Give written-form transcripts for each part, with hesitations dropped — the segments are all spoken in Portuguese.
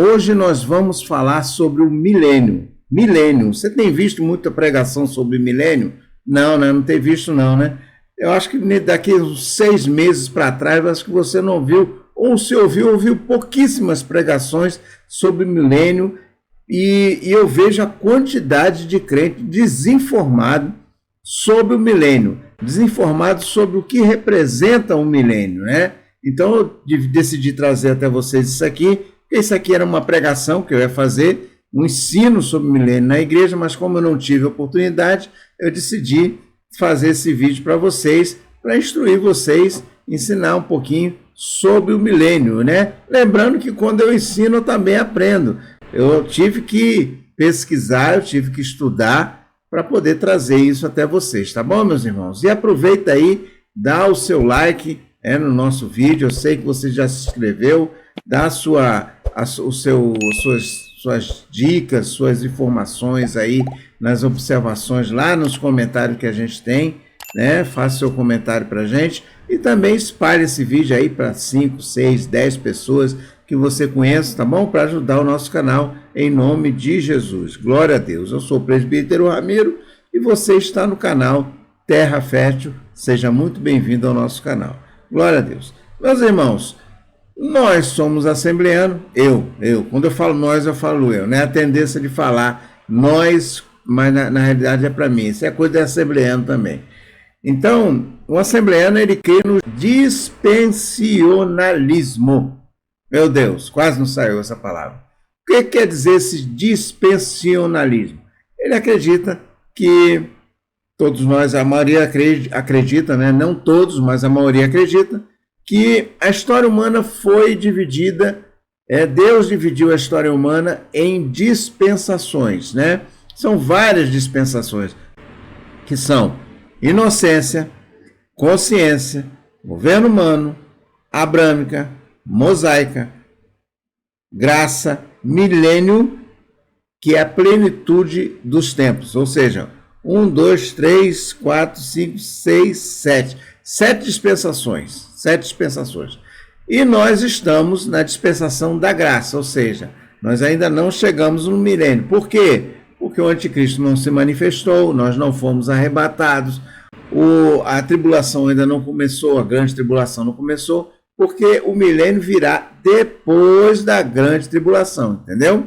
Hoje nós vamos falar sobre o milênio. Milênio. Você tem visto muita pregação sobre milênio? Não, né? Não tem visto não, né? Eu acho que daqui uns 6 meses para trás, eu acho que você não viu, ou se ouviu pouquíssimas pregações sobre milênio, e eu vejo a quantidade de crente desinformado sobre o milênio, desinformado sobre o que representa o milênio, né? Então eu decidi trazer até vocês isso aqui, porque isso aqui era uma pregação que eu ia fazer, um ensino sobre o milênio na igreja, mas como eu não tive oportunidade, eu decidi fazer esse vídeo para vocês, para instruir vocês, ensinar um pouquinho sobre o milênio, né? Lembrando que quando eu ensino, eu também aprendo. Eu tive que pesquisar, eu tive que estudar para poder trazer isso até vocês, tá bom, meus irmãos? E aproveita aí, dá o seu like no nosso vídeo, eu sei que você já se inscreveu, dá suas dicas, suas informações aí nas observações lá nos comentários que a gente tem, né? Faça seu comentário para a gente e também espalhe esse vídeo aí para 5, 6, 10 pessoas que você conhece, tá bom? Para ajudar o nosso canal em nome de Jesus. Glória a Deus. Eu sou o presbítero Ramiro e você está no canal Terra Fértil. Seja muito bem-vindo ao nosso canal. Glória a Deus. Meus irmãos, nós somos assembleanos, quando eu falo nós, eu falo eu, né? A tendência de falar nós, mas na realidade é para mim, isso é coisa de assembleano também. Então, o assembleano, ele crê no dispensionalismo. Meu Deus, quase não saiu essa palavra. O que quer dizer esse dispensionalismo? Ele acredita que todos nós, a maioria acredita, né? Não todos, mas a maioria acredita, que a história humana foi dividida, Deus dividiu a história humana em dispensações, né? São várias dispensações, que são inocência, consciência, governo humano, abrâmica, mosaica, graça, milênio, que é a plenitude dos tempos, ou seja, 1, 2, 3, 4, 5, 6, 7. 7 dispensações. E nós estamos na dispensação da graça, ou seja, nós ainda não chegamos no milênio. Por quê? Porque o anticristo não se manifestou, nós não fomos arrebatados, a tribulação ainda não começou, a grande tribulação não começou, porque o milênio virá depois da grande tribulação, entendeu?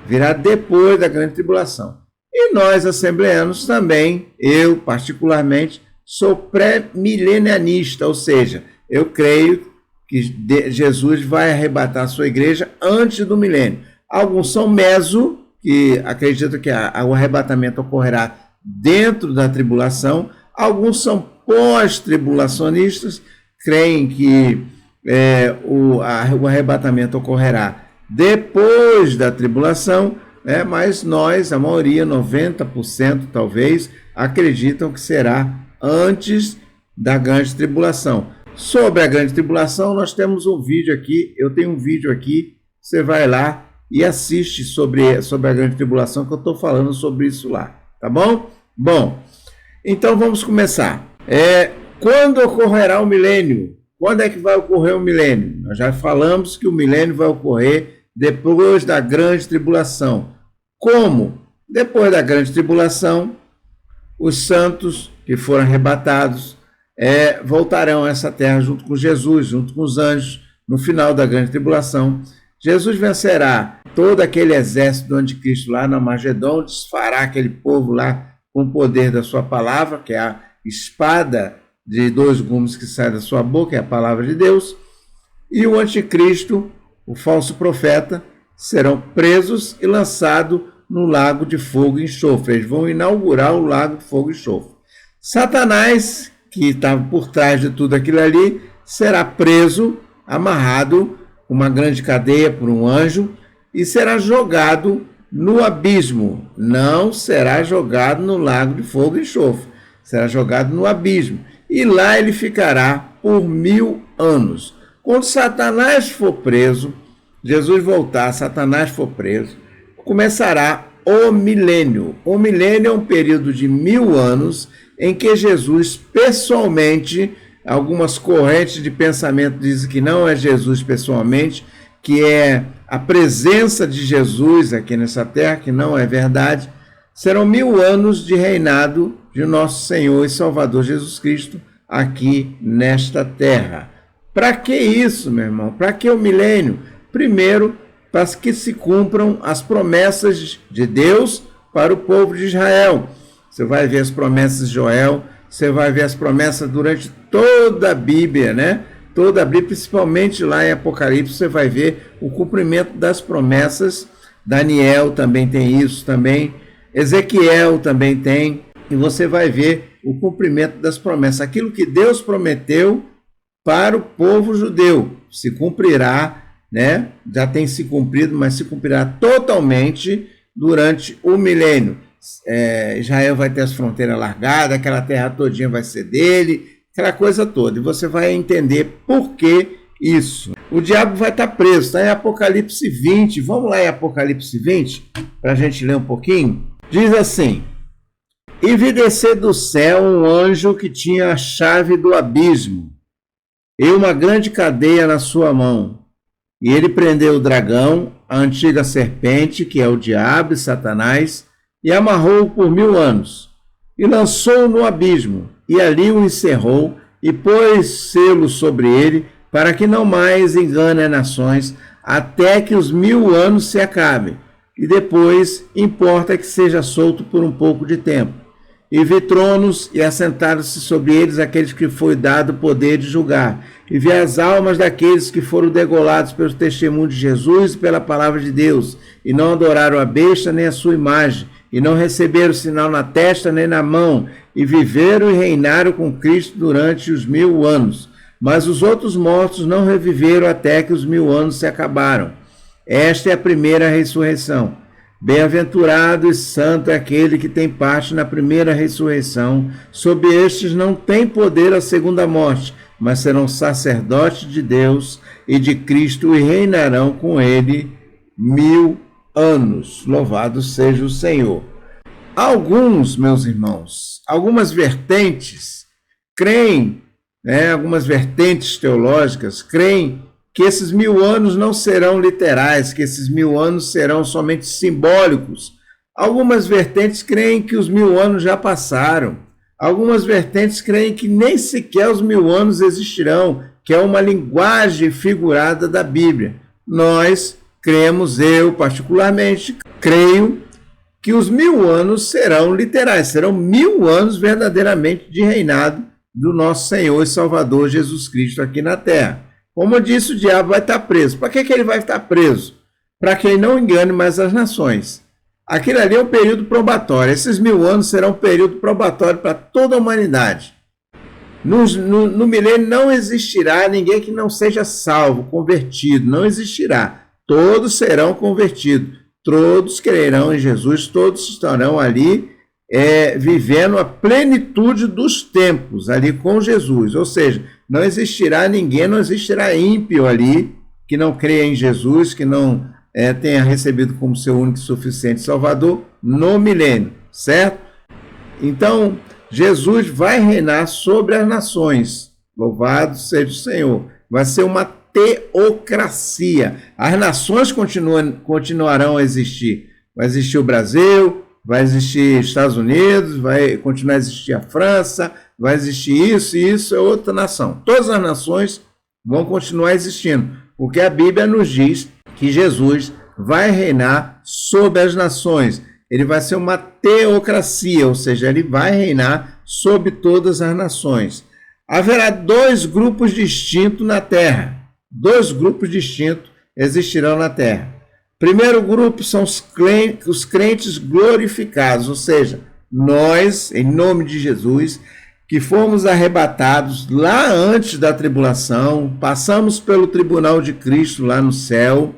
Virá depois da grande tribulação. E nós, assembleanos, também, eu particularmente, sou pré-milenianista, ou seja, eu creio que Jesus vai arrebatar a sua igreja antes do milênio. Alguns são meso, que acreditam que o arrebatamento ocorrerá dentro da tribulação. Alguns são pós-tribulacionistas, creem que o arrebatamento ocorrerá depois da tribulação, mas nós, a maioria, 90% talvez, acreditam que será antes da grande tribulação. Sobre a grande tribulação, nós temos um vídeo aqui, eu tenho um vídeo aqui, você vai lá e assiste sobre a grande tribulação, que eu estou falando sobre isso lá, tá bom? Bom, então vamos começar. Quando ocorrerá o milênio? Quando é que vai ocorrer o milênio? Nós já falamos que o milênio vai ocorrer depois da grande tribulação. Como? Depois da grande tribulação, os santos que foram arrebatados voltarão a essa terra junto com Jesus, junto com os anjos, no final da grande tribulação. Jesus vencerá todo aquele exército do anticristo lá no Armagedon, desfará aquele povo lá com o poder da sua palavra, que é a espada de 2 gumes que sai da sua boca, é a palavra de Deus. E o anticristo, o falso profeta, serão presos e lançados no lago de fogo e enxofre. Eles vão inaugurar o lago de fogo e enxofre. Satanás, que estava por trás de tudo aquilo ali, será preso, amarrado, uma grande cadeia por um anjo, e será jogado no abismo. Não será jogado no lago de fogo e enxofre. Será jogado no abismo. E lá ele ficará por 1000 anos. Quando Satanás for preso, Jesus voltar, Satanás for preso, começará o milênio. O milênio é um período de 1000 anos em que Jesus pessoalmente, algumas correntes de pensamento dizem que não é Jesus pessoalmente, que é a presença de Jesus aqui nessa terra, que não é verdade, serão 1000 anos de reinado de nosso Senhor e Salvador Jesus Cristo aqui nesta terra. Para que isso, meu irmão? Para que o milênio? Primeiro, para que se cumpram as promessas de Deus para o povo de Israel. Você vai ver as promessas de Joel, você vai ver as promessas durante toda a Bíblia, né? Toda a Bíblia, principalmente lá em Apocalipse, você vai ver o cumprimento das promessas. Daniel também tem isso, também. Ezequiel também tem. E você vai ver o cumprimento das promessas. Aquilo que Deus prometeu para o povo judeu se cumprirá, né? Já tem se cumprido, mas se cumprirá totalmente durante o milênio. Israel vai ter as fronteiras largadas, aquela terra todinha vai ser dele, aquela coisa toda. E você vai entender por que isso. O diabo vai estar preso, está em Apocalipse 20. Vamos lá em Apocalipse 20, para a gente ler um pouquinho. Diz assim: e vi descer do céu um anjo que tinha a chave do abismo e uma grande cadeia na sua mão. E ele prendeu o dragão, a antiga serpente, que é o diabo e Satanás, e amarrou-o por 1000 anos, e lançou-o no abismo, e ali o encerrou, e pôs selo sobre ele, para que não mais engane as nações, até que os 1000 anos se acabem, e depois importa que seja solto por um pouco de tempo. E vi tronos, e assentaram-se sobre eles aqueles que foi dado o poder de julgar. E vi as almas daqueles que foram degolados pelo testemunho de Jesus e pela palavra de Deus, e não adoraram a besta nem a sua imagem, e não receberam sinal na testa nem na mão, e viveram e reinaram com Cristo durante os 1000 anos. Mas os outros mortos não reviveram até que os 1000 anos se acabaram. Esta é a primeira ressurreição. Bem-aventurado e santo é aquele que tem parte na primeira ressurreição. Sobre estes não tem poder a segunda morte, mas serão sacerdotes de Deus e de Cristo e reinarão com ele 1000 anos. Louvado seja o Senhor. Alguns, meus irmãos, algumas vertentes creem, algumas vertentes teológicas creem que esses 1000 anos não serão literais, que esses 1000 anos serão somente simbólicos. Algumas vertentes creem que os 1000 anos já passaram. Algumas vertentes creem que nem sequer os 1000 anos existirão, que é uma linguagem figurada da Bíblia. Nós cremos, eu particularmente, creio que os 1000 anos serão literais, serão 1000 anos verdadeiramente de reinado do nosso Senhor e Salvador Jesus Cristo aqui na terra. Como eu disse, o diabo vai estar preso. Para que ele vai estar preso? Para que ele não engane mais as nações. Aquilo ali é um período probatório. Esses 1000 anos serão um período probatório para toda a humanidade. No milênio não existirá ninguém que não seja salvo, convertido. Não existirá. Todos serão convertidos. Todos crerão em Jesus. Todos estarão ali vivendo a plenitude dos tempos, ali com Jesus. Ou seja, não existirá ninguém, não existirá ímpio ali que não creia em Jesus, que não tenha recebido como seu único e suficiente Salvador no milênio, certo? Então, Jesus vai reinar sobre as nações. Louvado seja o Senhor. Vai ser uma teocracia. As nações continuarão a existir. Vai existir o Brasil, vai existir Estados Unidos, vai continuar a existir a França, vai existir isso, e isso é outra nação. Todas as nações vão continuar existindo, porque a Bíblia nos diz que Jesus vai reinar sobre as nações. Ele vai ser uma teocracia, ou seja, ele vai reinar sobre todas as nações. Haverá 2 grupos distintos na terra. 2 grupos distintos existirão na terra. Primeiro grupo são os crentes glorificados, ou seja, nós, em nome de Jesus, que fomos arrebatados lá antes da tribulação, passamos pelo tribunal de Cristo lá no céu,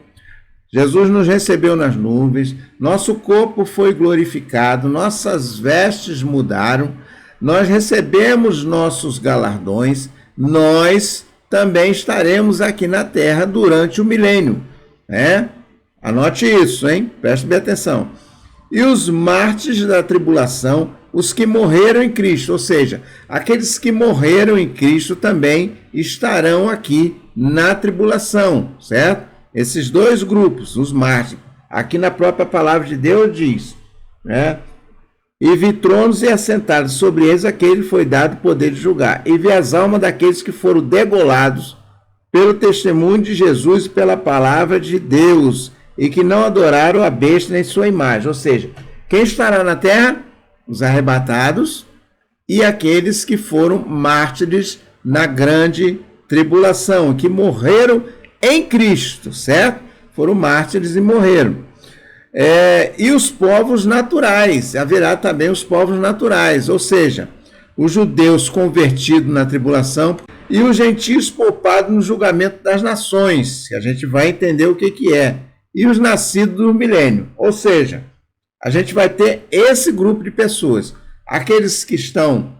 Jesus nos recebeu nas nuvens, nosso corpo foi glorificado, nossas vestes mudaram, nós recebemos nossos galardões, nós também estaremos aqui na terra durante o milênio, Anote isso, hein? Preste bem atenção. E os mártires da tribulação, os que morreram em Cristo, ou seja, aqueles que morreram em Cristo também estarão aqui na tribulação, certo? esses dois grupos, os mártires. Aqui na própria palavra de Deus diz, né? E vi tronos e assentados sobre eles aquele foi dado poder de julgar. E vi as almas daqueles que foram degolados pelo testemunho de Jesus e pela palavra de Deus, e que não adoraram a besta nem sua imagem. Ou seja, quem estará na terra? Os arrebatados e aqueles que foram mártires na grande tribulação, que morreram em Cristo, certo? Foram mártires e morreram. E os povos naturais, haverá também os povos naturais, ou seja, os judeus convertidos na tribulação e os gentios poupados no julgamento das nações, que a gente vai entender o que é, e os nascidos do milênio, ou seja, a gente vai ter esse grupo de pessoas, aqueles que estão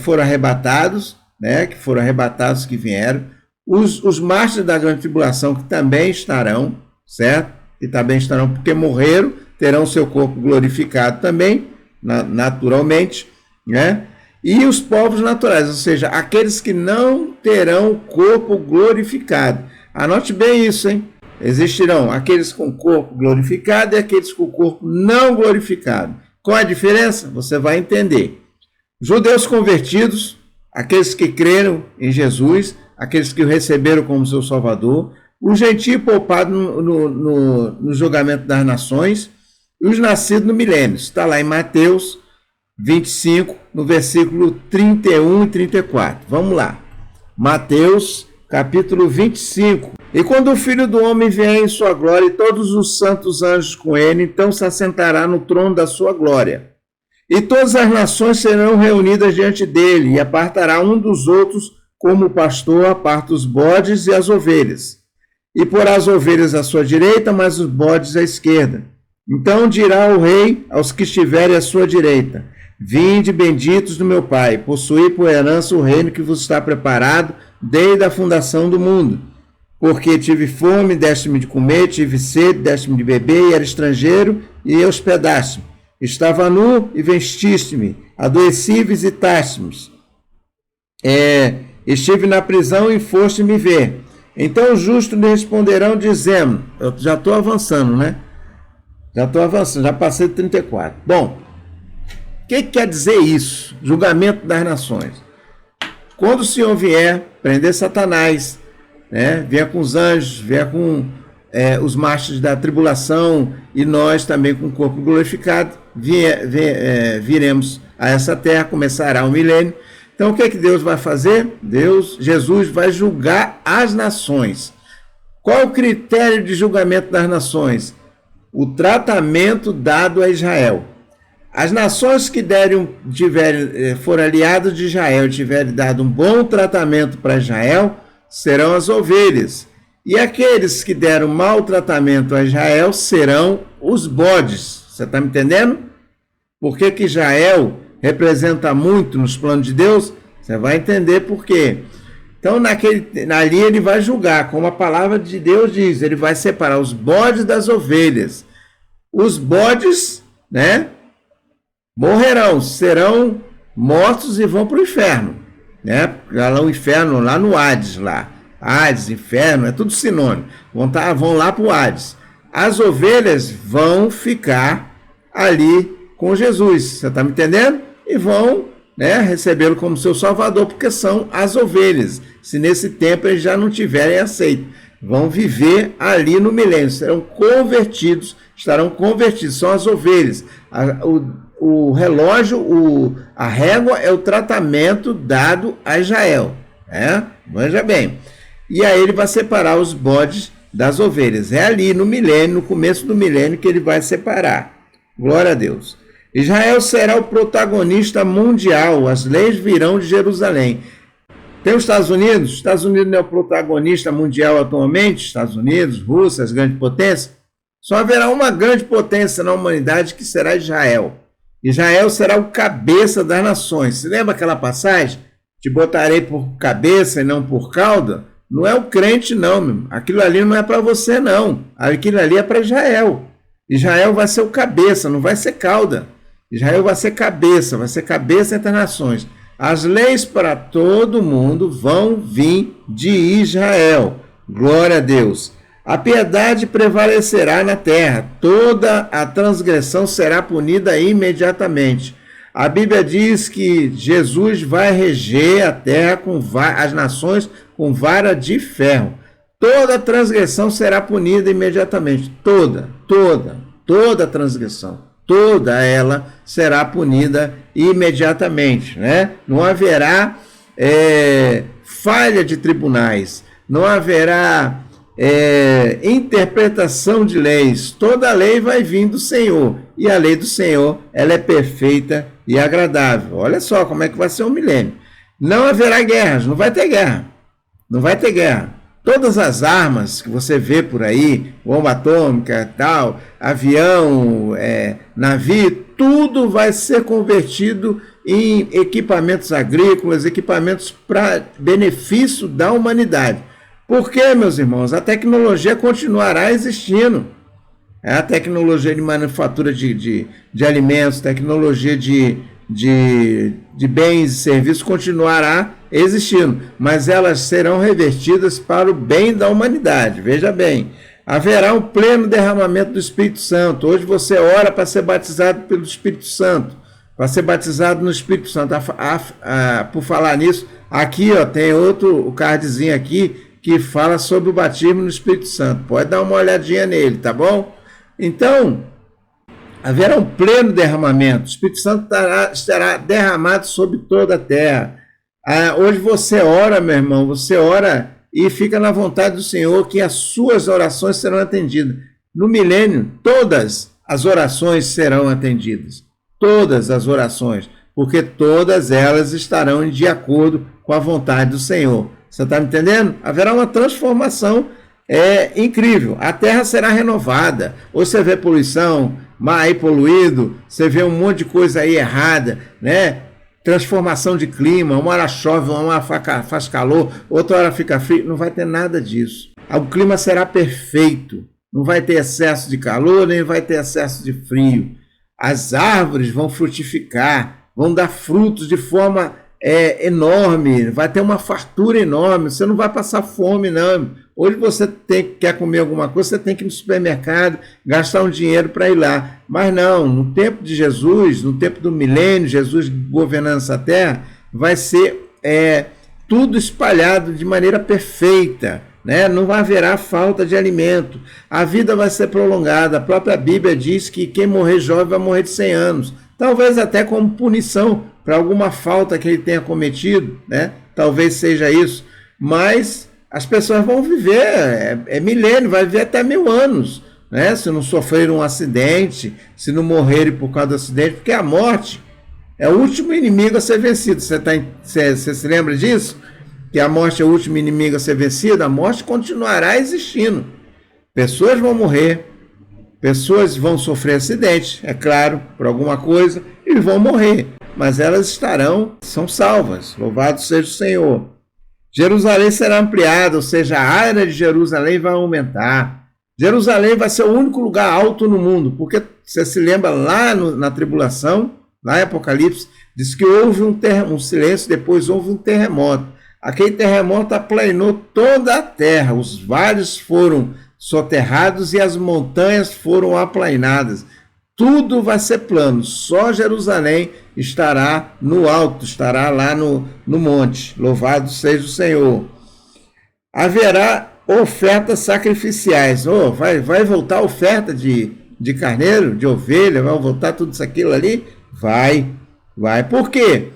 foram arrebatados, né, que foram arrebatados, que vieram, os mártires da grande tribulação, que também estarão, certo? E também estarão, porque morreram, terão seu corpo glorificado também, naturalmente, né? E os povos naturais, ou seja, aqueles que não terão corpo glorificado. Anote bem isso, hein? Existirão aqueles com corpo glorificado e aqueles com corpo não glorificado. Qual a diferença? Você vai entender. Judeus convertidos, aqueles que creram em Jesus, aqueles que o receberam como seu Salvador, o gentio poupado no julgamento das nações e os nascidos no milênio. Está lá em Mateus 25, no versículo 31 e 34. Vamos lá. Mateus, capítulo 25. E quando o Filho do Homem vier em sua glória e todos os santos anjos com ele, então se assentará no trono da sua glória. E todas as nações serão reunidas diante dele, e apartará um dos outros, como o pastor aparta os bodes e as ovelhas. E porá as ovelhas à sua direita, mas os bodes à esquerda. Então dirá o rei aos que estiverem à sua direita: Vinde, benditos do meu Pai, possuí por herança o reino que vos está preparado desde a fundação do mundo. Porque tive fome, deste-me de comer, tive sede, deste-me de beber, e era estrangeiro, e hospedaste-me. Estava nu, e vestiste-me, adoeci e visitaste-me. Estive na prisão, e foste me ver. Então os justos lhe responderão, dizendo, eu já estou avançando, né? Já estou avançando, já passei de 34. Bom, o que quer dizer isso? Julgamento das nações. Quando o Senhor vier prender Satanás, né? Vier com os anjos, vier com os mártires da tribulação e nós também com o corpo glorificado, viremos a essa terra, começará o milênio. Então o que Deus vai fazer? Jesus vai julgar as nações. Qual é o critério de julgamento das nações? O tratamento dado a Israel. As nações que foram aliadas de Israel e tiverem dado um bom tratamento para Israel, serão as ovelhas. E aqueles que deram mau tratamento a Israel serão os bodes. Você está me entendendo? Por que Israel representa muito nos planos de Deus? Você vai entender por quê. Então, ali ele vai julgar, como a palavra de Deus diz, ele vai separar os bodes das ovelhas. Os bodes, né, morrerão, serão mortos e vão para o inferno, né? Lá no inferno, lá no Hades, lá. Hades, inferno, é tudo sinônimo. Vão lá para o Hades. As ovelhas vão ficar ali com Jesus, você está me entendendo? E vão, né, recebê-lo como seu Salvador, porque são as ovelhas. Se nesse tempo eles já não tiverem aceito, vão viver ali no milênio, serão convertidos, estarão convertidos, são as ovelhas. O relógio, a régua é o tratamento dado a Israel, né? Veja bem. E aí ele vai separar os bodes das ovelhas. É ali no milênio, no começo do milênio, que ele vai separar. Glória a Deus. Israel será o protagonista mundial, as leis virão de Jerusalém. Tem os Estados Unidos? Os Estados Unidos não é o protagonista mundial atualmente? Estados Unidos, Rússia, as grandes potências? Só haverá uma grande potência na humanidade que será Israel. Israel será o cabeça das nações. Se lembra aquela passagem? Te botarei por cabeça e não por cauda? Não é o crente, não, meu. Aquilo ali não é para você, não. Aquilo ali é para Israel. Israel vai ser o cabeça, não vai ser cauda. Israel vai ser cabeça entre as nações. As leis para todo mundo vão vir de Israel. Glória a Deus. A piedade prevalecerá na terra, toda a transgressão será punida imediatamente. A Bíblia diz que Jesus vai reger a terra as nações com vara de ferro. Toda transgressão será punida imediatamente. Toda transgressão. Toda ela será punida imediatamente, né? Não haverá falha de tribunais, não haverá interpretação de leis. Toda lei vai vir do Senhor, e a lei do Senhor, ela é perfeita e agradável. Olha só como é que vai ser o milênio. Não haverá guerras, não vai ter guerra. Não vai ter guerra. Todas as armas que você vê por aí, bomba atômica, tal, avião, navio, tudo vai ser convertido em equipamentos agrícolas, equipamentos para benefício da humanidade. Por quê, meus irmãos? A tecnologia continuará existindo. A tecnologia de manufatura de alimentos, tecnologia de bens e serviços continuará existindo, mas elas serão revertidas para o bem da humanidade. Veja bem, haverá um pleno derramamento do Espírito Santo. Hoje você ora para ser batizado pelo Espírito Santo, para ser batizado no Espírito Santo. Por falar nisso, aqui tem outro cardzinho aqui que fala sobre o batismo no Espírito Santo. Pode dar uma olhadinha nele, tá bom? Então, haverá um pleno derramamento. O Espírito Santo estará derramado sobre toda a terra. Hoje você ora, meu irmão, você ora e fica na vontade do Senhor que as suas orações serão atendidas. No milênio, todas as orações serão atendidas. Todas as orações, porque todas elas estarão de acordo com a vontade do Senhor. Você está me entendendo? Haverá uma transformação incrível. A terra será renovada. Hoje você vê poluição, mar aí poluído, você vê um monte de coisa aí errada, né? Transformação de clima, uma hora chove, uma hora faz calor, outra hora fica frio. Não vai ter nada disso. O clima será perfeito. Não vai ter excesso de calor, nem vai ter excesso de frio. As árvores vão frutificar, vão dar frutos de forma enorme, vai ter uma fartura enorme, você não vai passar fome, não. Hoje você quer comer alguma coisa, você tem que ir no supermercado, gastar um dinheiro para ir lá. Mas não, no tempo de Jesus, no tempo do milênio, Jesus governando essa terra, vai ser tudo espalhado de maneira perfeita, né? Não haverá falta de alimento, a vida vai ser prolongada. A própria Bíblia diz que quem morrer jovem vai morrer de 100 anos, talvez até como punição para alguma falta que ele tenha cometido, né? Talvez seja isso, mas as pessoas vão viver, milênio, vai viver até 1000 anos, né? Se não sofrerem um acidente, se não morrerem por causa do acidente, porque a morte é o último inimigo a ser vencido. Você se lembra disso? Que a morte é o último inimigo a ser vencido? A morte continuará existindo. Pessoas vão morrer, pessoas vão sofrer acidente, é claro, por alguma coisa, e vão morrer. Mas elas são salvas. Louvado seja o Senhor. Jerusalém será ampliada, ou seja, a área de Jerusalém vai aumentar. Jerusalém vai ser o único lugar alto no mundo, porque você se lembra lá na tribulação, lá em Apocalipse, diz que houve um silêncio, depois houve um terremoto. Aquele terremoto aplanou toda a terra, os vales foram soterrados e as montanhas foram aplainadas. Tudo vai ser plano, só Jerusalém estará no alto, estará lá no monte. Louvado seja o Senhor. Haverá ofertas sacrificiais. Vai voltar a oferta de carneiro, de ovelha, vai voltar tudo isso aquilo ali? Vai. Por quê?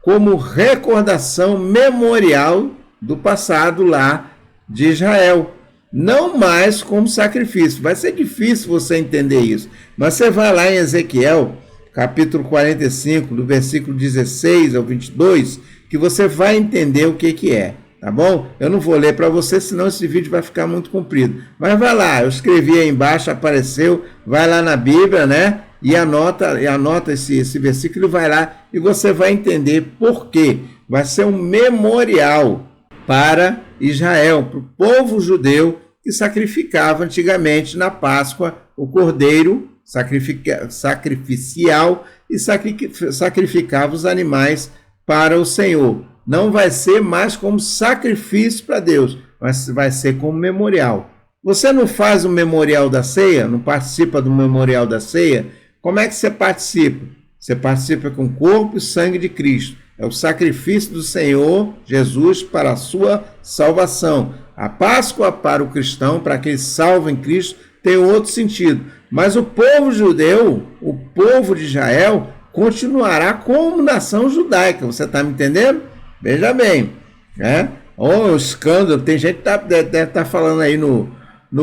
Como recordação memorial do passado lá de Israel. Não mais como sacrifício. Vai ser difícil você entender isso. Mas você vai lá em Ezequiel, capítulo 45, do versículo 16 ao 22, que você vai entender o que é. Tá bom? Eu não vou ler para você, senão esse vídeo vai ficar muito comprido. Mas vai lá, eu escrevi aí embaixo, apareceu, vai lá na Bíblia, né? E anota esse versículo, vai lá e você vai entender por quê. Vai ser um memorial para Israel, para o povo judeu que sacrificava antigamente na Páscoa o cordeiro sacrificial e sacrificava os animais para o Senhor. Não vai ser mais como sacrifício para Deus, mas vai ser como memorial. Você não faz o memorial da ceia, não participa do memorial da ceia? Como é que você participa? Você participa com o corpo e sangue de Cristo. É o sacrifício do Senhor Jesus para a sua salvação. A Páscoa para o cristão, para aquele salvo em Cristo, tem outro sentido. Mas o povo judeu, o povo de Israel, continuará como nação judaica. Você está me entendendo? Veja bem, né? Oh, escândalo. Tem gente que deve estar falando aí no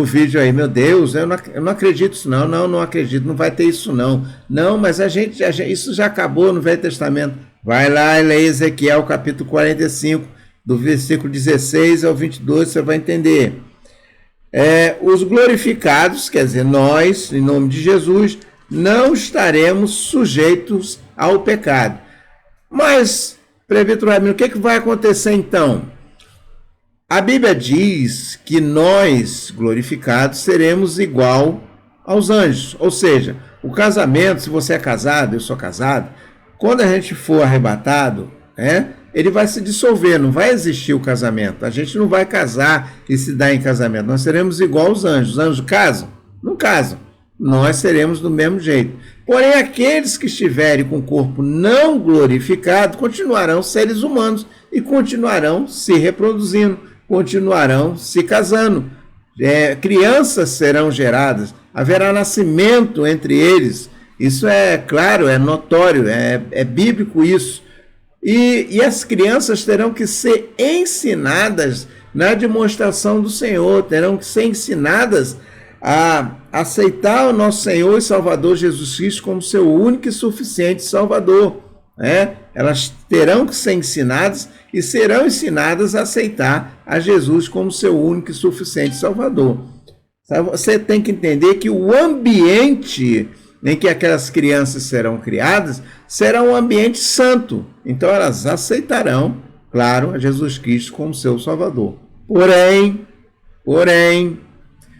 vídeo aí, meu Deus, eu não acredito nisso não acredito, não vai ter isso não. Não, mas isso já acabou no Velho Testamento. Vai lá e lê Ezequiel capítulo 45, do versículo 16 ao 22, você vai entender. Os glorificados, quer dizer, nós, em nome de Jesus, não estaremos sujeitos ao pecado. Mas, presbítero Ramiro, o que vai acontecer então? A Bíblia diz que nós, glorificados, seremos igual aos anjos. Ou seja, o casamento, se você é casado, eu sou casado, quando a gente for arrebatado, ele vai se dissolver, não vai existir o casamento. A gente não vai casar e se dar em casamento. Nós seremos igual aos anjos. Os anjos casam? Não casam. Nós seremos do mesmo jeito. Porém, aqueles que estiverem com o corpo não glorificado continuarão seres humanos e continuarão se reproduzindo, continuarão se casando. Crianças serão geradas, haverá nascimento entre eles. Isso é claro, é notório, é bíblico isso. E as crianças terão que ser ensinadas na demonstração do Senhor, terão que ser ensinadas a aceitar o nosso Senhor e Salvador Jesus Cristo como seu único e suficiente Salvador. Elas terão que ser ensinadas e serão ensinadas a aceitar a Jesus como seu único e suficiente Salvador. Você tem que entender que o ambiente em que aquelas crianças serão criadas será um ambiente santo. Então elas aceitarão, claro, a Jesus Cristo como seu Salvador. Porém,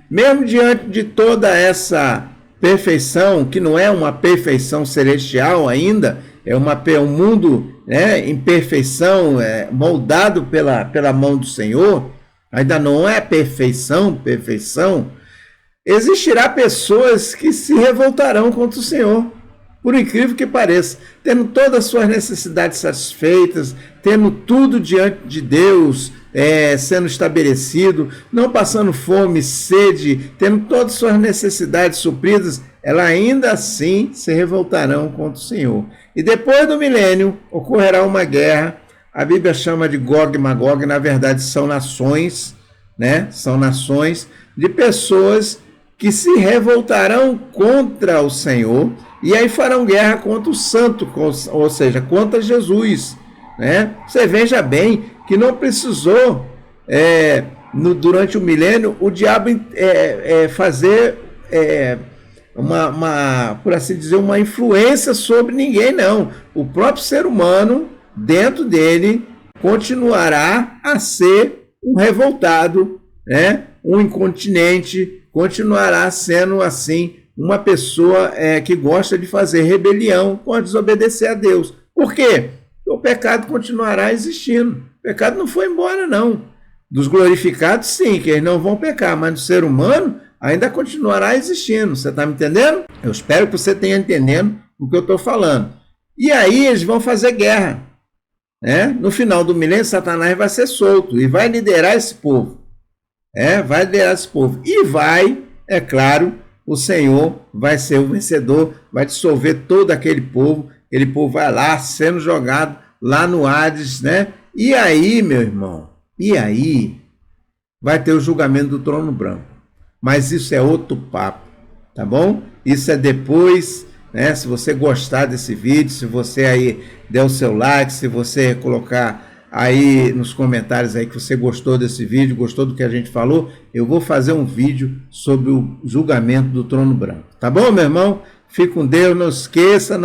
mesmo diante de toda essa perfeição, que não é uma perfeição celestial ainda, é um mundo em perfeição, moldado pela mão do Senhor, ainda não é perfeição, existirá pessoas que se revoltarão contra o Senhor, por incrível que pareça, tendo todas as suas necessidades satisfeitas, tendo tudo diante de Deus, sendo estabelecido, não passando fome, sede, tendo todas as suas necessidades supridas, elas ainda assim se revoltarão contra o Senhor. E depois do milênio ocorrerá uma guerra, a Bíblia chama de Gog e Magog, na verdade são nações, são nações de pessoas que se revoltarão contra o Senhor e aí farão guerra contra o santo, ou seja, contra Jesus. Você veja bem que não precisou, durante o milênio, o diabo fazer por assim dizer, uma influência sobre ninguém, não. O próprio ser humano, dentro dele, continuará a ser um revoltado, um incontinente, continuará sendo assim uma pessoa que gosta de fazer rebelião, pode desobedecer a Deus. Por quê? O pecado continuará existindo. O pecado não foi embora, não. Dos glorificados, sim, que eles não vão pecar, mas do ser humano ainda continuará existindo. Você está me entendendo? Eu espero que você tenha entendendo o que eu estou falando. E aí eles vão fazer guerra. No final do milênio, Satanás vai ser solto e vai liderar esse povo. Vai liderar esse povo. E vai, é claro, o Senhor vai ser o vencedor, vai dissolver todo aquele povo vai lá sendo jogado lá no Hades, E aí, meu irmão, vai ter o julgamento do trono branco. Mas isso é outro papo, tá bom? Isso é depois, Se você gostar desse vídeo, se você aí der o seu like, se você colocar aí nos comentários aí que você gostou desse vídeo, gostou do que a gente falou, eu vou fazer um vídeo sobre o julgamento do trono branco. Tá bom, meu irmão? Fique com Deus, não esqueça.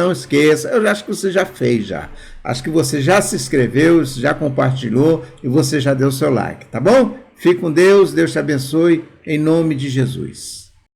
Eu acho que você já fez já. Acho que você já se inscreveu, já compartilhou e você já deu o seu like, tá bom? Fique com Deus, Deus te abençoe, em nome de Jesus.